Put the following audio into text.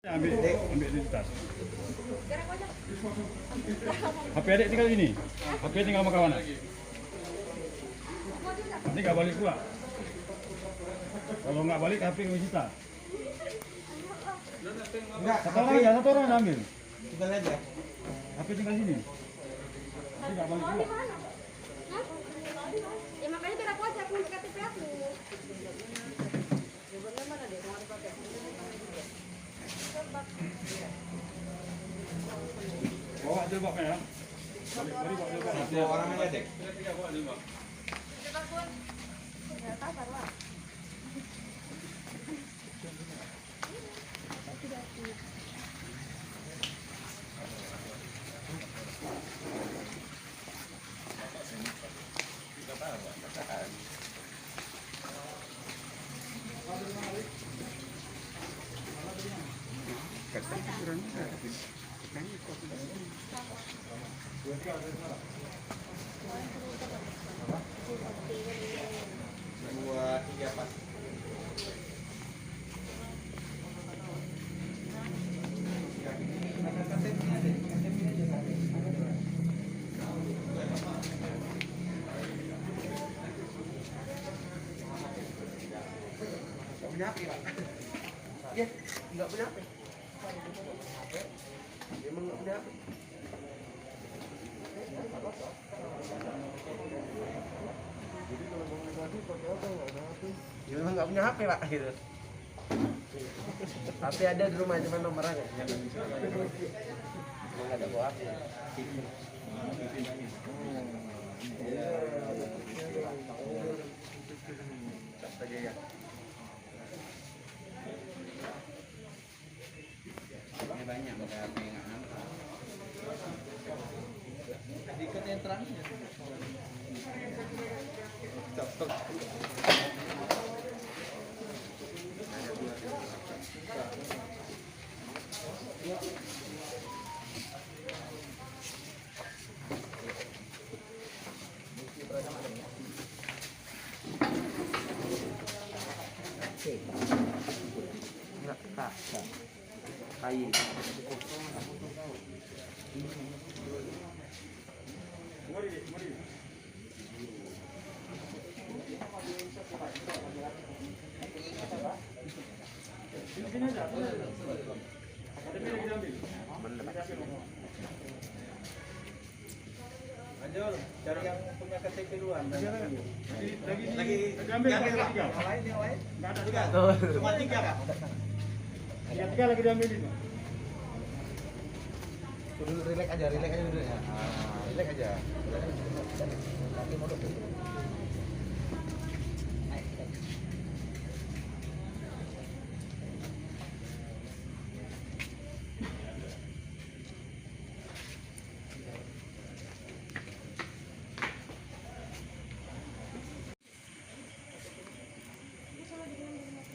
Ambil di tas. HP adik tinggal ini. HP tinggal sama kawan. Ini nggak balik pula. Kalau nggak balik HP disita. Enggak, Satu orang yang ambil. tinggal aja. HP tinggal sini. Ini nggak balik pula. Ya makanya biar aku aja, aku untuk KTP aku. Bawa jilbabnya ya. Balik bawa jilbab. Satu orang aja dek. Dua, tiga, empat. Punya HP, Pak? Iya, nggak punya HP. Emang nggak punya HP. Ya memang nggak punya HP, Pak, gitu. HP ada di rumah, cuma nomornya nggak bisa. Emang nggak ada bawa HP. Saja ya. Ini banyak pakai HP nggak nampak. Sedikit yang terangnya. Cepet. Enggak, kak. Kayu. Ayo, cari yang punya KTP duluan. Lagi ambil yang tiga. lain. Nggak ada Tiga. Cuma tiga, Kak. Tiga lagi diambil itu. Dulu relax aja dulu ya. Relax aja. Nanti mau